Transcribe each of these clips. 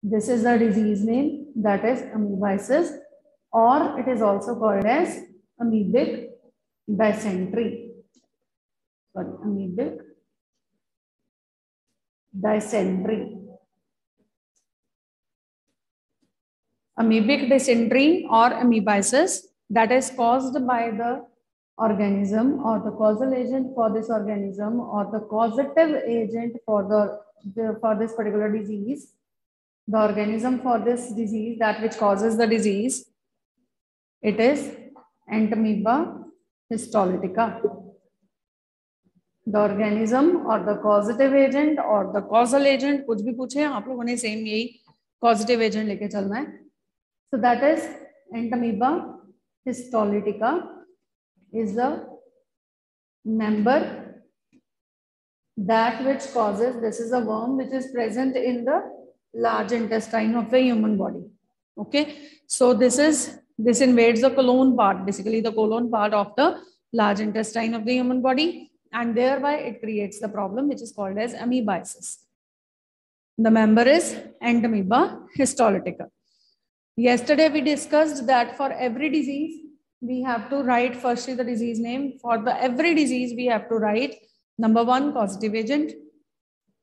This is the disease name, that is amoebiasis, or it is also called as amoebic dysentery. Sorry, amoebic dysentery. Amoebic dysentery or amoebiasis, that is caused by the organism, or the causal agent for this organism, or the causative agent for for this particular disease. The organism for this disease, that which causes the disease, it is Entamoeba histolytica. The organism or the causative agent or the causal agent, कुछ भी पूछे आप लोगों ने same यही causative agent लेके चलना है. So that is Entamoeba histolytica is the member that which causes, this is a worm which is present in the large intestine of the human body. Okay, so this invades the colon part, basically the colon part of the large intestine of the human body, and thereby it creates the problem which is called as amoebiasis. The member is Entamoeba histolytica. Yesterday we discussed that for every disease we have to write firstly the disease name. For every disease we have to write number 1 causative agent,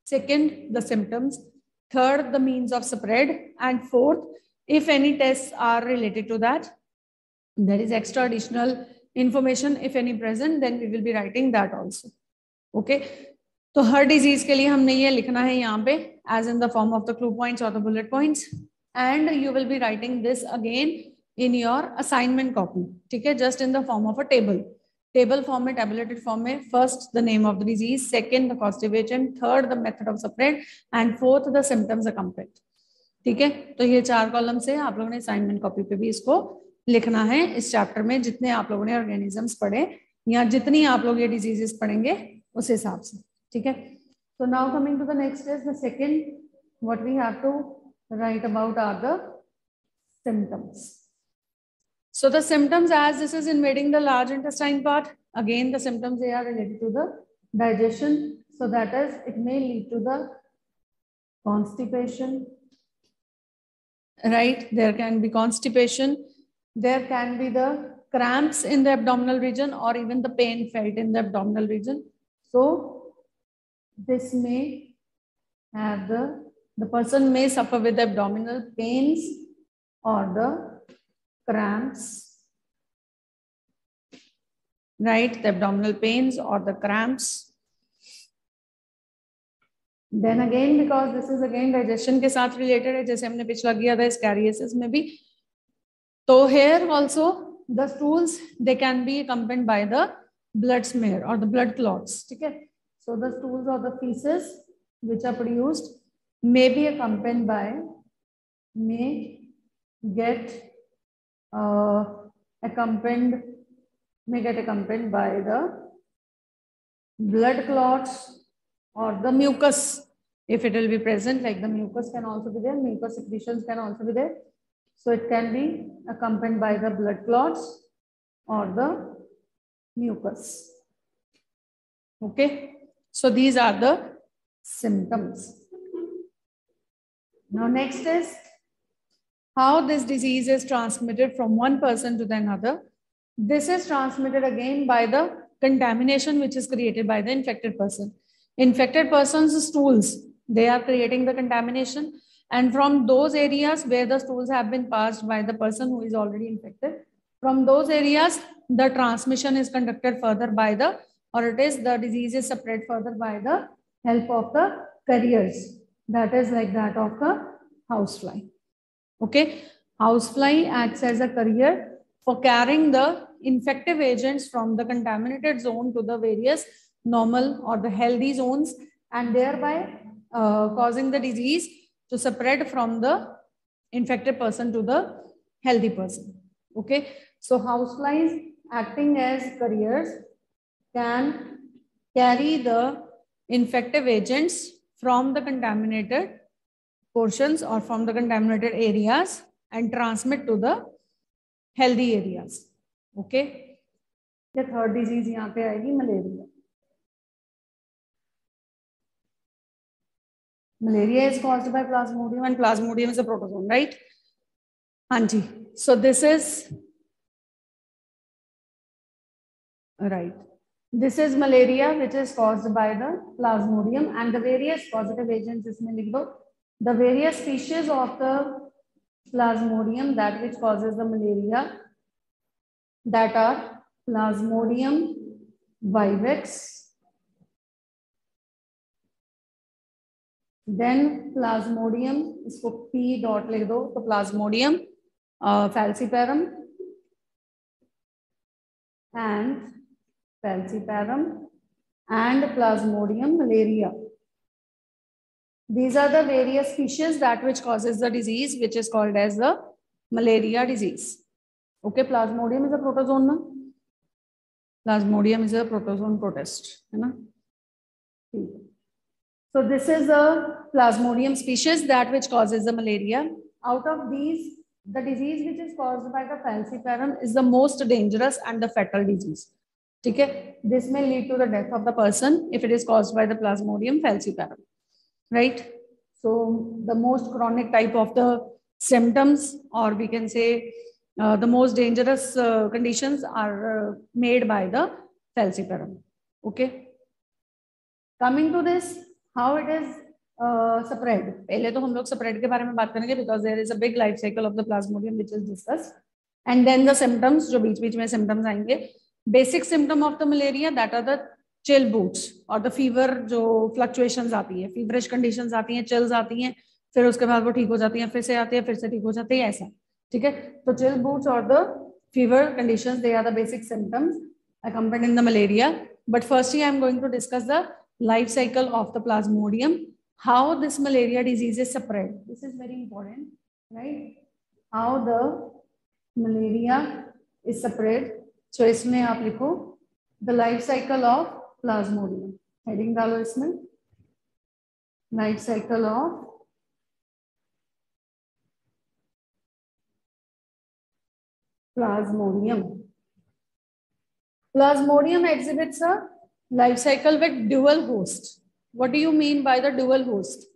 second the symptoms, third the means of spread, and fourth, if any tests are related to that, there is extra additional information if any present, then we will be writing that also. Okay, तो हर disease के लिए हमने ये लिखना है यहाँ पे as in the form of the clue points or the bullet points, and you will be writing this again in your assignment copy. ठीक है, just in the form of a table form में, tabulated form में, first the name of the disease, second the causative agent, third the method of spread, and fourth the symptoms accompanied. ठीक है, तो ये 4 column से आप लोगों ने असाइनमेंट कॉपी पे भी इसको लिखना है इस चैप्टर में, जितने आप लोगों ने ऑर्गेनिजम्स पढ़े या जितनी आप लोग ये डिजीजेस पढ़ेंगे उस हिसाब से. ठीक है, so now coming to the next is the second, what we have to write about are the symptoms. So the symptoms, as this is invading the large intestine part, again the symptoms they are related to the digestion. So that is, it may lead to the constipation, right? There can be constipation, there can be the cramps in the abdominal region, or even the pain felt in the abdominal region. So this may have the person may suffer with the abdominal pains or the cramps, right? The abdominal pains or the cramps. Then again, because this is again digestion के साथ related है, जैसे हमने पिछला किया था scariasis में भी, तो here also the stools, they can be accompanied by the blood smear or the blood clots. ठीक है, so the stools or the feces which are produced may be accompanied by, may get accompanied by the blood clots or the mucus, if it will be present, like the mucus can also be there, mucus secretions can also be there. So it can be accompanied by the blood clots or the mucus. Okay, so these are the symptoms. Now next is how this disease is transmitted from one person to the another. This is transmitted again by the contamination which is created by the infected person. Infected person's stools, they are creating the contamination, and from those areas where the stools have been passed by the person who is already infected, from those areas the transmission is conducted further by the, or it is the disease is spread further by the help of the carriers, that is like that of the housefly. Okay, housefly acts as a carrier for carrying the infective agents from the contaminated zone to the various normal or the healthy zones, and thereby causing the disease to spread from the infected person to the healthy person. Okay, so houseflies acting as carriers can carry the infective agents from the contaminated portions or from the contaminated areas and transmit to the healthy areas. Okay, the third disease यहाँ पे आएगी malaria. Malaria is caused by Plasmodium and Plasmodium is a protozoan, right? Anji. So this is right. This is malaria, which is caused by the Plasmodium, and the various causative agents. इसमें लिख दो. The various species of the Plasmodium that which causes the malaria, that are Plasmodium vivax, then Plasmodium, इसको P dot लिख दो, तो Plasmodium falciparum and falciparum and Plasmodium malaria. These are the various species that which causes the disease, which is called as the malaria disease. Okay, Plasmodium is a protozoan, na? Plasmodium is a protozoan protist, है ना? So this is a Plasmodium species that which causes the malaria. Out of these, the disease which is caused by the falciparum is the most dangerous and the fatal disease. Okay, this may lead to the death of the person if it is caused by the Plasmodium falciparum. Right? So the most chronic type of the symptoms, or we can say the most dangerous conditions are made by the falciparum. Okay. Coming to this, how it is spread. पहले तो हम लोग spread के बारे में बात करेंगे because there is a big life cycle of the Plasmodium which is discussed, and then the symptoms जो बीच-बीच में symptoms आएंगे. Basic symptom of the malaria, that are the chill bouts और द फीवर, जो फ्लक्चुएशंस आती है, feverish conditions आती हैं, चिल्स आती हैं, फिर उसके बाद वो ठीक हो जाती हैं, फिर से आती है, फिर से ठीक हो जाती है, ऐसा. ठीक है, तो चिल बूट्स और the fever conditions, they are the basic symptoms accompanied in the malaria. But firstly, I am going to discuss the life cycle of the Plasmodium, how this malaria disease is spread. This is very important, right? How the malaria is spread. So इसमें आप लिखो the life cycle of Plasmodium. Heading डालो इसमें, life cycle of Plasmodium. Plasmodium exhibits a life cycle with dual host. What do you mean by the dual host?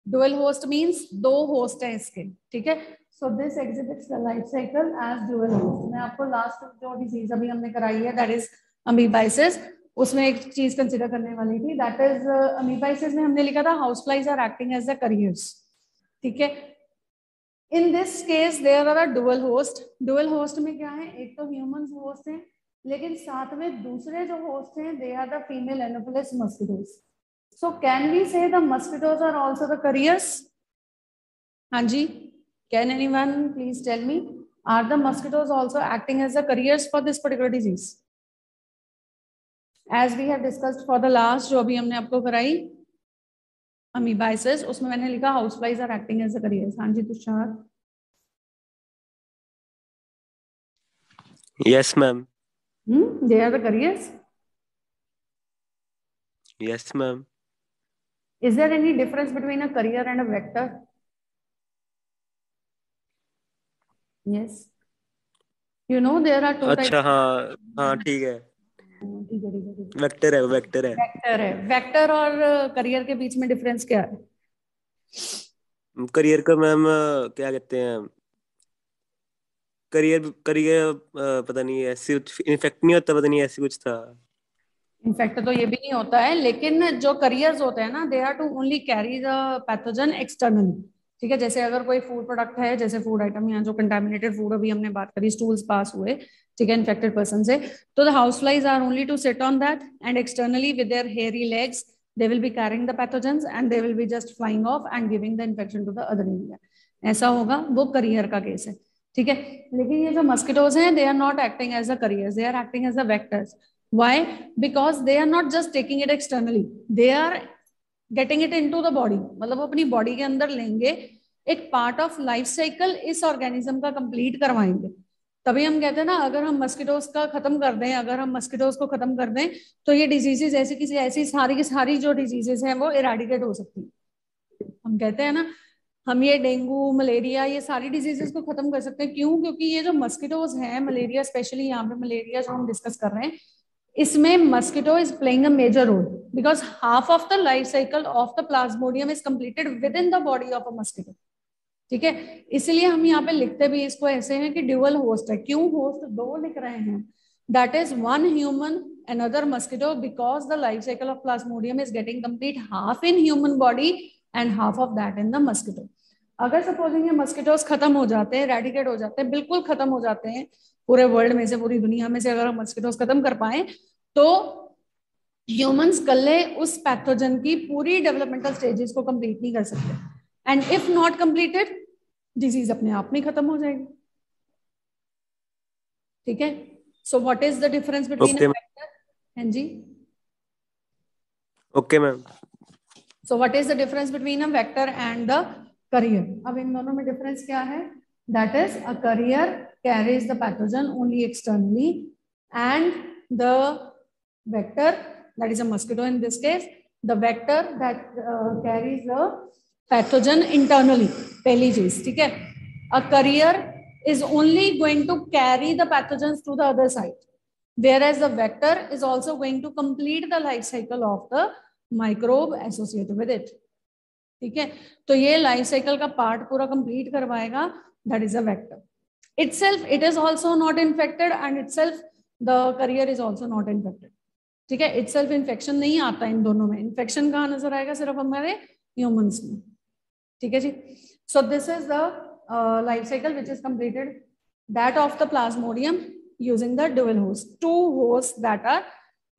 Dual host means दो host हैं इसके, ठीक है? So this exhibits the life cycle as dual host. मैं आपको last जो disease अभी हमने कराई है, that is amoebiasis, उसमें एक चीज कंसिडर करने वाली थी, दैट इज अमीबाइसिस में हमने लिखा था house flies are acting as the carriers. ठीक है, in this case there are a dual host. Dual host में क्या है, एक तो ह्यूमंस होस्ट हैं, लेकिन साथ में दूसरे जो होस्ट हैं they are the female Anopheles mosquitoes. So can we say the mosquitoes are also the carriers? हाँ जी, can anyone please tell me, are the mosquitoes also acting as the carriers for this particular disease? As we have discussed for the last, जो अभी हमने आपको कराई amoebiasis, उसमें मैंने लिखा house flies are acting as a carriers. हाँ जी Tushar. Yes, ma'am. They are the careers. Yes, ma'am. Is there any difference between a career and a vector? Yes. You know there are two types. अच्छा, हाँ हाँ ठीक है. ठीक है, ठीक है. वेक्टर है, वेक्टर है. वेक्टर है. वेक्टर और करियर के बीच में डिफरेंस क्या है? करियर का मैम क्या कहते हैं, करियर करियर पता नहीं, ऐसे इन्फेक्ट नहीं होता, पता नहीं ऐसे कुछ था. इनफैक्ट तो ये भी नहीं होता है, लेकिन जो करियर्स होते हैं ना, they are to only carry the pathogen externally. ठीक है, जैसे अगर कोई फूड प्रोडक्ट है, जैसे फूड आइटम, यहाँ जो कंटामिनेटेड फूड अभी हमने बात करी, स्टूल्स पास हुए, ठीक है, इन्फेक्टेड पर्सन से, तो the house flies are only to sit on that and externally with their hairy legs they will be carrying the pathogens and they will be just flying off and giving the infection to the other area. ऐसा होगा, वो career का case है. ठीक है, लेकिन ये जो मस्किटोज हैं, they are not acting as the careers, they are acting as the vectors. Why? Because they are not just taking it externally, they are getting it into the body. मतलब वो अपनी बॉडी के अंदर लेंगे, एक part of life cycle इस organism का complete करवाएंगे. तभी हम कहते हैं ना, अगर हम मस्किटोज का खत्म कर दें, अगर हम मस्किटोज को खत्म कर दें, तो ये डिजीजेस ऐसी किसी ऐसी सारी की सारी जो डिजीजेस हैं वो इरेडिकेट हो सकती है. हम कहते हैं ना, हम ये डेंगू, मलेरिया, ये सारी डिजीजेस को खत्म कर सकते हैं. क्यों? क्योंकि ये जो मस्किटोज हैं, मलेरिया स्पेशली, यहाँ पे मलेरिया जो हम डिस्कस कर रहे हैं, इसमें mosquito is playing a major role because half of the life cycle of the plasmodium is completed with in the body of a mosquito. ठीक है, इसलिए हम यहाँ पे लिखते भी इसको ऐसे हैं कि ड्यूअल होस्ट है। क्यों होस्ट दो लिख रहे हैं? That is one human another mosquito because the life cycle of plasmodium is getting complete half in human body and half of that in the mosquito. अगर सपोजिंग ये मस्किटोज खत्म हो जाते हैं, रेडिकेट हो जाते हैं, बिल्कुल खत्म हो जाते हैं पूरे वर्ल्ड में से, पूरी दुनिया में से अगर हम मस्किटोज खत्म कर पाए तो ह्यूमंस कल उस पैथोजन की पूरी डेवलपमेंटल स्टेजेस को कंप्लीट नहीं कर सकते। And if not completed disease अपने आप में खत्म हो जाएगी। ठीक है, so what is the difference between हाँ जी okay ma'am. So what is the difference between a vector and the carrier? अब इन दोनों में डिफरेंस क्या है? That is a carrier carries the pathogen only externally and the vector that is a mosquito in this case, the vector that carries the pathogen internally. पहली चीज, ठीक है, a career is only going to carry the pathogens to the other side, whereas the vector is also going to complete the life cycle of the microbe associated with it. ठीक है, तो ये life cycle का part पूरा complete करवाएगा, that is a vector. itself it is also not infected and itself the carrier is also not infected. ठीक है, itself infection नहीं आता इन दोनों में। इन्फेक्शन कहाँ नजर आएगा? सिर्फ हमारे ह्यूमंस में। ठीक है जी, so this is the life cycle which is completed, that of the plasmodium using the dual host, two hosts that are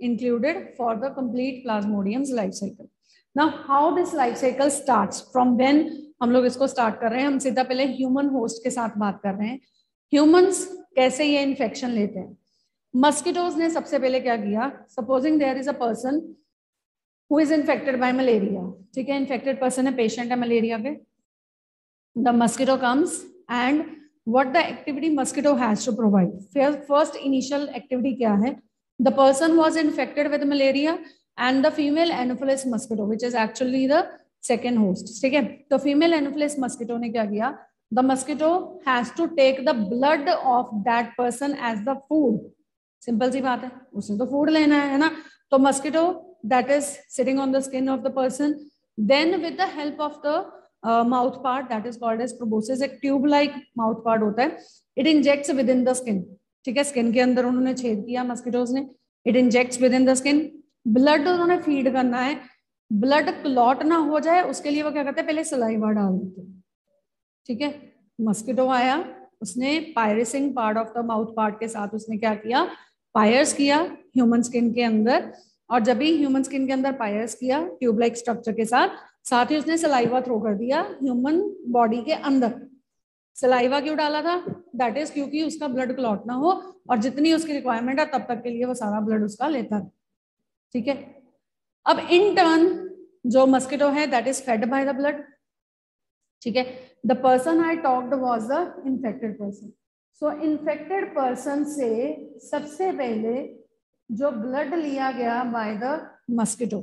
included for the complete plasmodium's life cycle. Now how this life cycle starts, from when हम लोग इसको start कर रहे हैं, हम सीधा पहले human host के साथ बात कर रहे हैं। ह्यूमंस कैसे ये इन्फेक्शन लेते हैं? मस्किटोज ने सबसे पहले क्या किया? Supposing there is a person who is infected by malaria. ठीक है, इन्फेक्टेड पर्सन है, पेशेंट है मलेरिया के। The mosquito comes and what the activity mosquito has to provide? First initial activity क्या है? The person was infected with malaria and the female Anopheles mosquito, which is actually the second host. ठीक है, तो female Anopheles mosquito ने क्या किया? The mosquito has to take the blood of that person as the food. Simple सी बात है, उसने तो फूड लेना है ना। तो mosquito that is sitting on the skin of the person, then with the help of the mouth part that is called as proboscis, एक ट्यूब लाइक माउथ पार्ट होता है, it injects with in the skin. ठीक है, skin के अंदर उन्होंने छेद किया मस्किटोज ने, it injects with in the skin. Blood उन्होंने फीड करना है, ब्लड क्लॉट ना हो जाए उसके लिए वो क्या करते हैं? पहले सलाइवा डाल देते हैं। ठीक है, मस्किटो आया, उसने piercing part of the mouth part के साथ उसने क्या किया? पायर्स किया ह्यूमन स्किन के अंदर, और जब भी ह्यूमन स्किन के अंदर पायर्स किया ट्यूब लाइक स्ट्रक्चर के साथ ही उसने सलाइवा थ्रो कर दिया ह्यूमन बॉडी के अंदर। सलाइवा क्यों डाला था? दैट इज क्योंकि उसका ब्लड क्लॉट ना हो और जितनी उसकी रिक्वायरमेंट है तब तक के लिए वो सारा ब्लड उसका लेता है। ठीक है, अब इन टर्न जो मस्किटो है that is fed by the blood. ठीक है, the person I talked was the infected person. So infected person से सबसे पहले जो ब्लड लिया गया by the mosquito,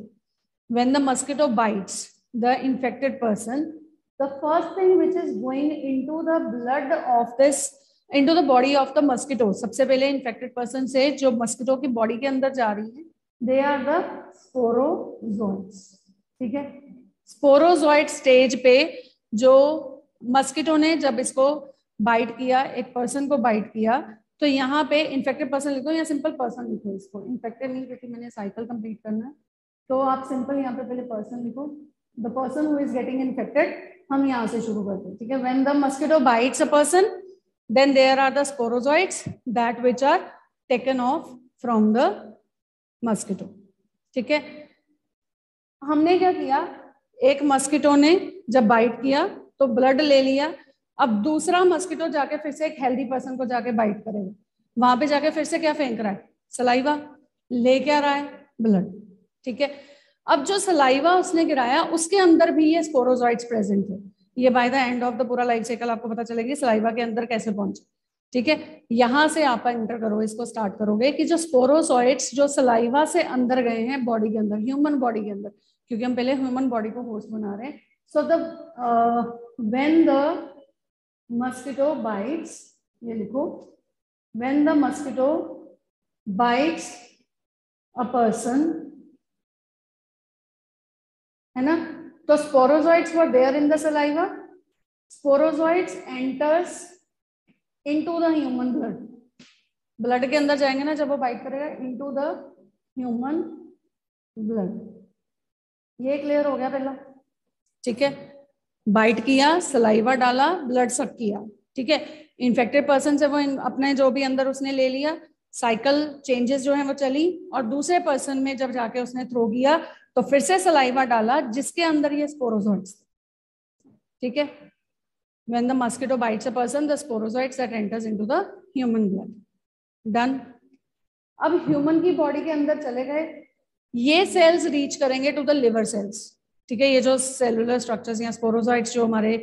when the mosquito bites the infected person, the first thing which is going into the blood of this, into the body of the mosquito, सबसे पहले infected person से जो mosquito की body के अंदर जा रही है, they are the sporozoites। ठीक है, sporozoite stage पे जो mosquito ने जब इसको bite किया, एक person को bite किया, तो यहाँ पे infected person लिखो या simple person लिखो इसको, infected नहीं क्योंकि मैंने cycle complete करना है, तो आप सिंपल यहाँ पे पहले पर्सन लिखो, the person who is getting infected. हम यहाँ से शुरू करते हैं। ठीक है, when the mosquito bites a person then there are the sporozoites that which are taken off from the mosquito. ठीक है, हमने क्या किया? एक मस्किटो ने जब बाइट किया तो ब्लड ले लिया, अब दूसरा मस्किटो जाके फिर से एक हेल्दी पर्सन को जाके बाइट करेगा, वहां पे जाके फिर से क्या फेंक रहा है? सलाइवा। ले क्या रहा है? ब्लड। ठीक है, अब जो सलाइवा उसने गिराया उसके अंदर भी ये स्पोरोजॉइट्स प्रेजेंट है। ये by the end of the पूरा लाइफ साइकिल आपको पता चलेगी सलाइवा के अंदर कैसे पहुंचे। ठीक है, यहां से आप एंटर करो, इसको स्टार्ट करोगे कि जो स्पोरोजॉइट्स जो सलाइवा से अंदर गए हैं बॉडी के अंदर, ह्यूमन बॉडी के अंदर, क्योंकि हम पहले ह्यूमन बॉडी को होस्ट बना रहे हैं। So the when the mosquito bites, ये लिखो, when the mosquito bites a person, है ना. तो sporozoites were there in the saliva. Sporozoites enters into the human blood. Blood के अंदर जाएंगे ना जब वो बाइट करेगा, इनटू द ह्यूमन ब्लड. ये क्लियर हो गया पहला. ठीक है, बाइट किया, सलाइवा डाला, ब्लड सक किया. ठीक है, इन्फेक्टेड पर्सन से वो अपने जो भी अंदर उसने ले लिया, साइकिल चेंजेस जो है वो चली, और दूसरे पर्सन में जब जाके उसने थ्रो किया तो फिर से सलाइवा डाला जिसके अंदर ये स्पोरोजोइट्स. ठीक है, when the mosquito bites a person, the sporozoites that enters into the human blood. Done. अब ह्यूमन की बॉडी के अंदर चले गए, ये सेल्स रीच करेंगे टू द लिवर सेल्स. ठीक है, ये जो सेलुलर स्ट्रक्चर्स या स्पोरोजोइट्स जो हमारे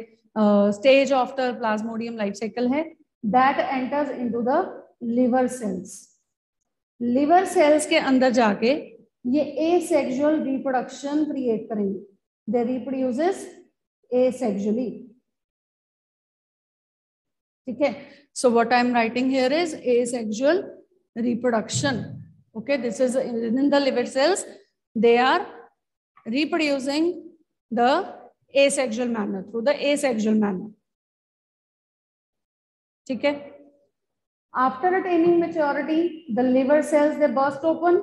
stage of the Plasmodium life cycle है, that enters into the liver cells. Liver cells के अंदर जाके ये एसेक्सुअल रिप्रोडक्शन क्रिएट करेंगे. They reproduces asexually. ठीक है, so what I am writing here is asexual reproduction. Okay, this is within the liver cells. They are reproducing the asexual manner, through the asexual manner. ठीक है, after attaining maturity, the liver cells they burst open.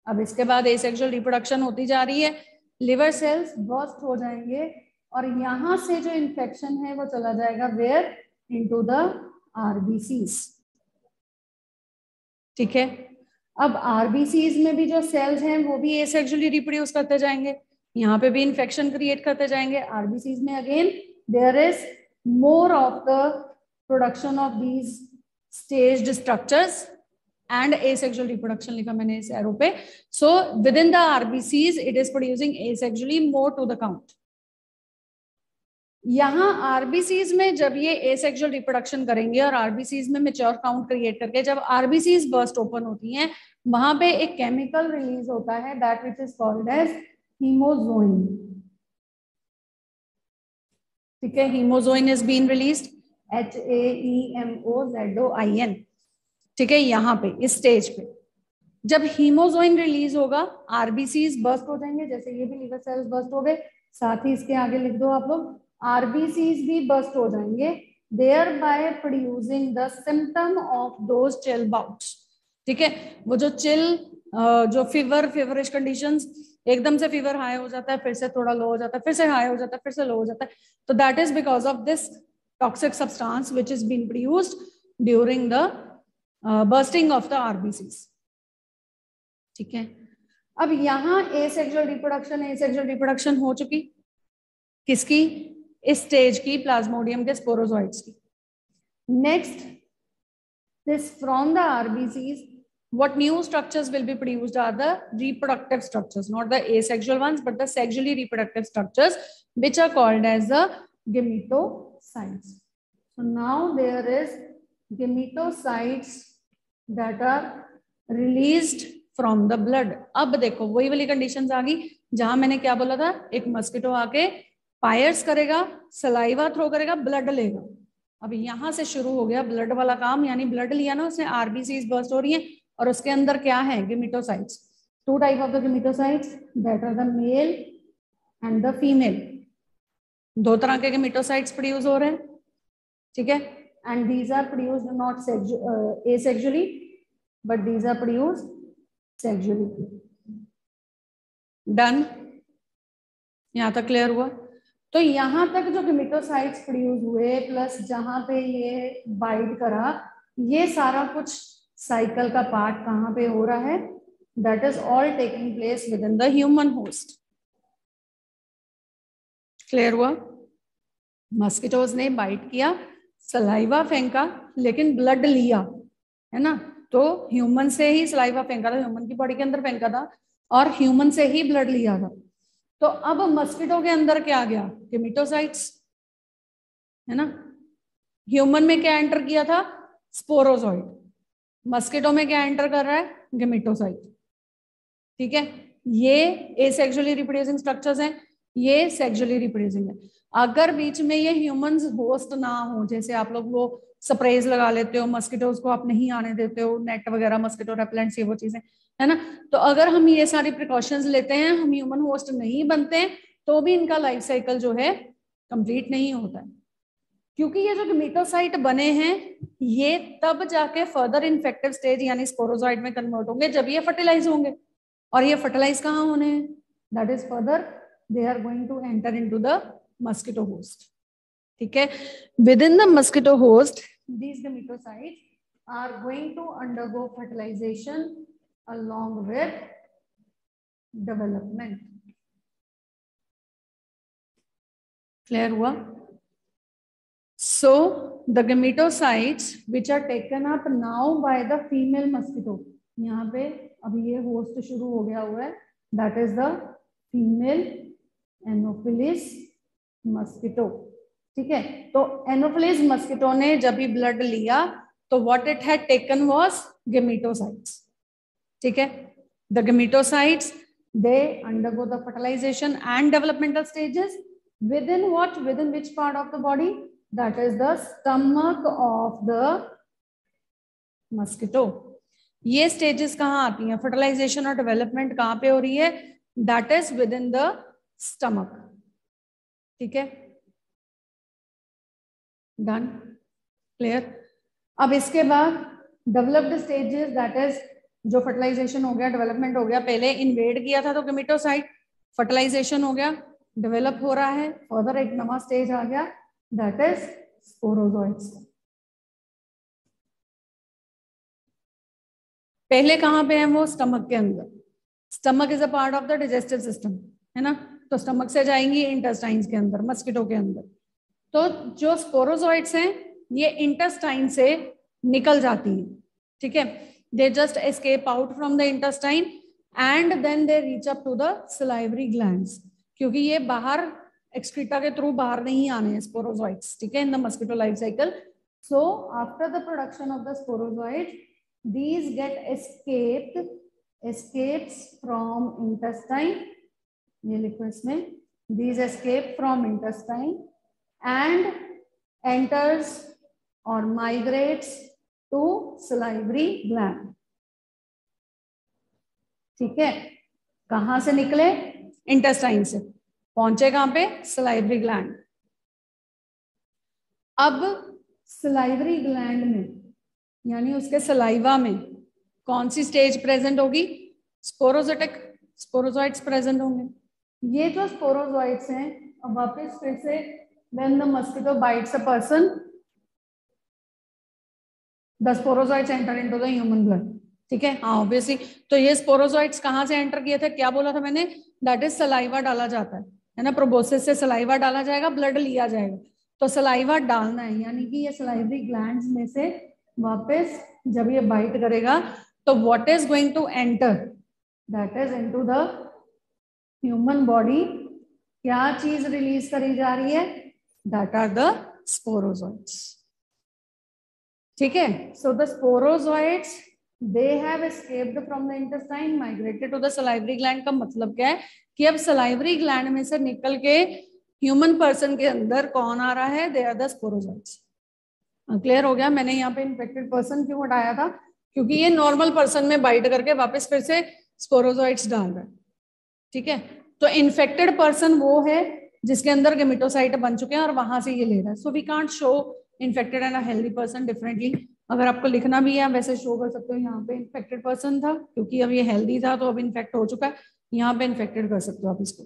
अब इसके बाद asexual reproduction होती जा रही है, liver cells burst हो जाएंगे और यहां से जो इन्फेक्शन है वो चला जाएगा where into the RBCs. ठीक है, अब RBCs में भी जो सेल्स हैं वो भी एसेक्सुअली रिप्रोड्यूस करते जाएंगे, यहाँ पे भी इन्फेक्शन क्रिएट करते जाएंगे. RBCs में again there is more of the production of these staged structures and asexual reproduction लिखा मैंने इस एरो पे. So with in the RBCs it is producing asexually more to the count. यहाँ RBCs में जब ये एसेक्सुअल रिप्रोडक्शन करेंगे और RBCs में मैच्योर काउंट क्रिएट करके जब RBCs बर्स्ट ओपन होती हैं, वहां पे एक केमिकल रिलीज होता है that which is called as haemozoin. ठीक है, haemozoin is been released, HAEMOZOIN. ठीक है, यहाँ पे इस स्टेज पे जब हीमोजोइन रिलीज होगा RBCs बर्स्ट हो जाएंगे. जैसे ये भी लिवर सेल्स बर्स्ट हो गए, साथ ही इसके आगे लिख दो आप लोग, RBCs भी बर्स्ट हो जाएंगे, thereby producing the symptom of those chill bouts. ठीक है, वो जो चिल, जो फीवरिश कंडीशंस, एकदम से फीवर हाई हो जाता है, फिर से थोड़ा लो हो जाता है, फिर से हाई हो जाता है, फिर से लो हो जाता है, तो that is because of this toxic substance which is been produced during the bursting of the RBCs. ठीक है, अब यहाँ एसेक्सुअल रिप्रोडक्शन हो चुकी, किसकी? इस स्टेज की, प्लाज्मोडियम के स्पोरोजोइट्स की. Next, this from the RBCs, what new structures will be produced are the reproductive structures, not the asexual ones, but the sexually reproductive structures, which are called as the gametocytes. So now there is gametocytes that are released from the blood. अब देखो वही वाली conditions आ गई जहां मैंने क्या बोला था, एक मस्किटो आके पायर्स करेगा, सलाइवा थ्रो करेगा, ब्लड लेगा. अब यहां से शुरू हो गया ब्लड वाला काम, यानी ब्लड लिया ना उसने, RBCs बर्स्ट हो रही हैं और उसके अंदर क्या है? Gametocytes. Two type of the gametocytes, that are the male and the female. दो तरह के गेमेटोसाइट्स प्रोड्यूस हो रहे हैं. ठीक है, and these are produced not asexually but these are produced sexually. Done, यहां तक क्लियर हुआ? तो यहां तक जो गेमेटोसाइट्स प्रोड्यूस हुए प्लस जहां पे ये बाइट करा, ये सारा कुछ साइकिल का पार्ट कहां पे हो रहा है? That is all taking place with in the human host. Clear हुआ? मस्किटोज ने बाइट किया, सलाइवा फेंका, लेकिन ब्लड लिया, है ना? तो ह्यूमन से ही सलाइवा फेंका था, ह्यूमन की बॉडी के अंदर फेंका था, और ह्यूमन से ही ब्लड लिया था. तो अब मस्किटो के अंदर क्या गया? गेमेटोसाइट्स, है ना? ह्यूमन में क्या एंटर किया था? स्पोरोजोइड. मस्किटो में क्या एंटर कर रहा है? गेमेटोसाइट. ठीक है, ये एसेक्सुअली रिप्रोड्यूसिंग स्ट्रक्चर्स हैं, ये सेक्सुअली रिप्रोड्यूसिंग है. अगर बीच में ये ह्यूमंस होस्ट ना हो, जैसे आप लोग वो स्प्रेज लगा लेते हो, मस्किटोज को आप नहीं आने देते हो, नेट वगैरह, मस्किटो रेपेलेंट्स, ये वो चीजें, है ना। तो अगर हम ये सारी प्रिकॉशंस लेते हैं, हम ह्यूमन होस्ट नहीं बनते हैं, तो भी इनका लाइफ साइकिल जो है कंप्लीट नहीं होता है। क्योंकि ये जो गमीटोसाइट बने हैं, ये तब जाके फर्दर इन्फेक्टिव स्टेज यानी स्पोरोजॉइट में कन्वर्ट होंगे जब ये फर्टिलाइज होंगे। और ये फर्टिलाइज कहाँ होने हैं? That is further they are going to enter into the mosquito host. ठीक है, with in the mosquito host these gametocytes are going to undergo fertilization along with development. Clear हुआ? So the gametocytes which are taken up now by the female mosquito, यहाँ पे अभी ये host शुरू हो गया हुआ है, that is the female Anopheles mosquito. ठीक है, तो एनोफिलिस मस्किटो ने जब भी ब्लड लिया तो what it had taken was gametocytes. ठीक है, the gametocytes they undergo the fertilization and developmental stages within which part of the body? That is the stomach of the mosquito. ये stages कहाँ आती हैं? Fertilisation और development कहाँ पे हो रही है? That is with in the stomach. ठीक है, डन, क्लियर। अब इसके बाद डेवलप्ड स्टेजेस, दैट इज जो फर्टिलाइजेशन हो गया, डेवलपमेंट हो गया, पहले इन्वेड किया था तो गमीटोसाइट, फर्टिलाइजेशन हो गया, डेवलप हो रहा है, फर्दर एक नवा स्टेज आ गया, दैट इज स्पोरोजोइट्स। पहले कहां पे है वो? स्टमक के अंदर। Stomach is a part of the digestive system, है ना, तो स्टमक से जाएंगी इंटेस्टाइन्स के अंदर, मस्किटो के अंदर। तो जो स्पोरोजोइट्स हैं ये इंटेस्टाइन से निकल जाती हैं। ठीक है, they just escape out from the intestine and then they reach up to the salivary glands, क्योंकि ये बाहर एक्सक्रीटा के थ्रू बाहर नहीं आने हैं स्पोरोजोइट्स। ठीक है, इन the mosquito life cycle. So after the production of the sporozoite, these get escapes from intestine, ये लिखो इसमें, these escape from intestine and enters or migrates to salivary gland. ठीक है, कहां से निकले? इंटेस्टाइन से, पहुंचे कहां पे? Salivary gland. अब सलाइवरी ग्लैंड में यानी उसके सलाइवा में कौन सी स्टेज प्रेजेंट होगी? स्पोरोजोटिक, स्पोरोजोइट्स प्रेजेंट होंगे। ये जो स्पोरोजोइट्स हैं, अब वापस फिर से when the mosquito bites a person, the sporozoites enter into the human blood. ठीक है, हाँ ऑब्वियसली। तो ये स्पोरोजोइट्स कहाँ से एंटर किए थे? क्या बोला था मैंने? दैट इज सलाइवा डाला जाता है ना, प्रोबोसिस से सलाइवा डाला जाएगा, ब्लड लिया जाएगा। तो सलाइवा डालना है, यानी कि ये सलाइवरी ग्लैंड्स में से वापस जब ये बाइट करेगा तो what is going to enter? That is into the human body. क्या चीज रिलीज करी जा रही है? That are the sporozoites. ठीक है, so the sporozoites they have escaped from the intestine, migrated to the salivary gland. का मतलब क्या है कि अब सलाइवरी ग्लैंड में से निकल के ह्यूमन पर्सन के अंदर कौन आ रहा है? They are the sporozoites. Clear हो गया? मैंने यहाँ पे इन्फेक्टेड पर्सन क्यों हटाया था? क्योंकि ये नॉर्मल पर्सन में बाइट करके वापस फिर से स्पोरोजोइट्स डाल रहा है। ठीक है, तो इन्फेक्टेड पर्सन वो है जिसके अंदर गमीटोसाइट बन चुके हैं और वहां से ये ले रहा है। So we can't show infected and a healthy person differently. अगर आपको लिखना भी है वैसे शो कर सकते हो, यहाँ पे इन्फेक्टेड पर्सन था क्योंकि अब ये हेल्दी था तो अब इन्फेक्ट हो चुका है, यहाँ पे इन्फेक्टेड कर सकते हो आप इसको।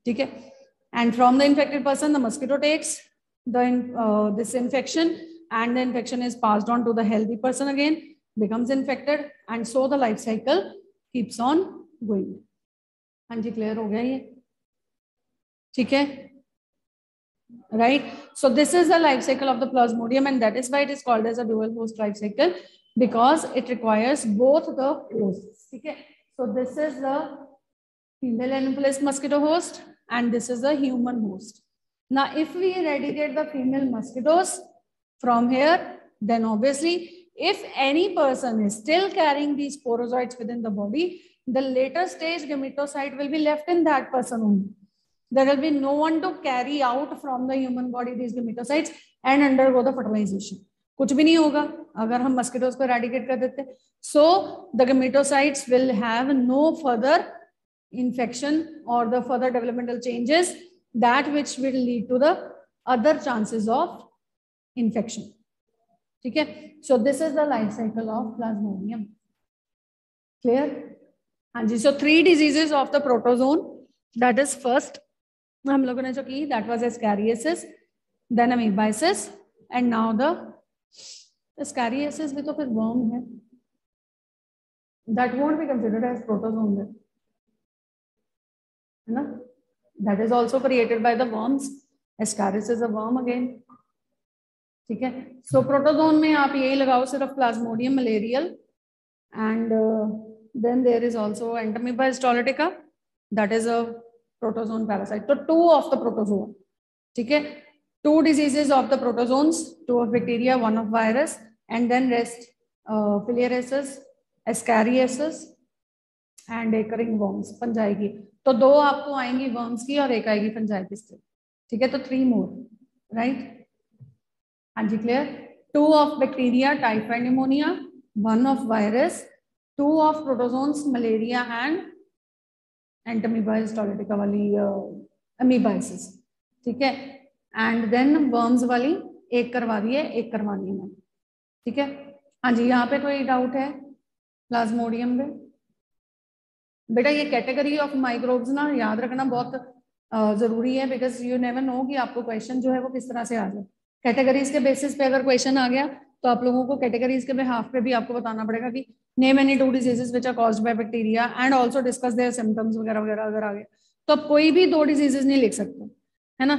ठीक है, and from the infected person the mosquito takes this infection and the infection is passed on to the healthy person, again becomes infected, and so the life cycle keeps on going. हाँ जी, clear हो गया ये? ठीक है, right? So this is the life cycle of the Plasmodium, and that is why it is called as a dual host life cycle, because it requires both the hosts. ठीक है, so this is the female Anopheles mosquito host and this is the human host. Now if we eradicate the female mosquitoes from here, then obviously if any person is still carrying these sporozoites within the body, the later stage gametocyte will be left in that person only. There will be no one to carry out from the human body these gametocytes and undergo the fertilization. कुछ भी नहीं होगा अगर हम mosquitoes को eradicate कर देते. So the gametocytes will have no further infection or the further developmental changes that which will lead to the other chances of infection. ठीक है. So this is the life cycle of Plasmodium. Clear? हाँ जी. So 3 diseases of the protozoan. That is first हम लोगों ने जो की that was Ascariasis, then Amoebiasis, and now the Ascariasis भी तो फिर worm है. That won't be considered as protozoan then. है ना? That is also created by the worms. Ascaris is a worm again. ठीक है. So protozoan में आप यही लगाओ सिर्फ Plasmodium malarial, and then there is also Entamoeba histolytica. That is a protozoan parasite. So 2 of the protozoan. ठीक है. 2 diseases of the protozoans, 2 of bacteria, 1 of virus, and then rest Filariasis, Ascariasis, and एक ringworms. Fungi की तो 2 आपको आएंगी worms की और एक आएगी फंजाइटिस से. ठीक है. तो 3 मोर, राइट? हाँ जी. Clear? 2 of bacteria typhoid pneumonia, 1 of virus, 2 of protozoans malaria and Entamoeba histolytica वाली अमीबाइसिस. ठीक है. एंड देन वर्म्स वाली एक करवा दी है, एक करवानी है. ठीक है. हाँ जी. यहाँ पे कोई डाउट है प्लाज्मोडियम में? बेटा ये कैटेगरी ऑफ माइक्रोब्स ना याद रखना बहुत जरूरी है, बिकॉज यू नेवर नो कि आपको क्वेश्चन जो है वो किस तरह से आ जाए. कैटेगरीज के बेसिस पे अगर क्वेश्चन आ गया तो आप लोगों को कैटेगरीज के बिहाफ पे भी आपको बताना पड़ेगा कि name any 2 diseases which are caused by bacteria and also discuss their symptoms वगैरह वगैरह. अगर आ गया तो आप कोई भी 2 डिजीजेस नहीं लिख सकते, है ना?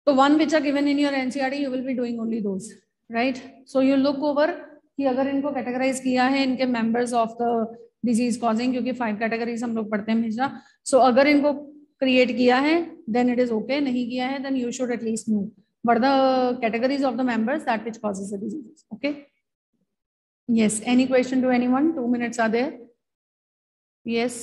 तो 1 which are given in your NCERT you will be doing only those, right? So you look over कि अगर इनको कैटेगराइज किया है इनके members of the disease causing, क्योंकि 5 कैटेगरीज हम लोग पढ़ते हैं हमेशा. सो अगर इनको क्रिएट किया है देन इट इज ओके, नहीं किया है then you should at least know what the categories of the members that which causes the diseases. Okay. Yes. Any question to anyone? 2 minutes are there. Yes.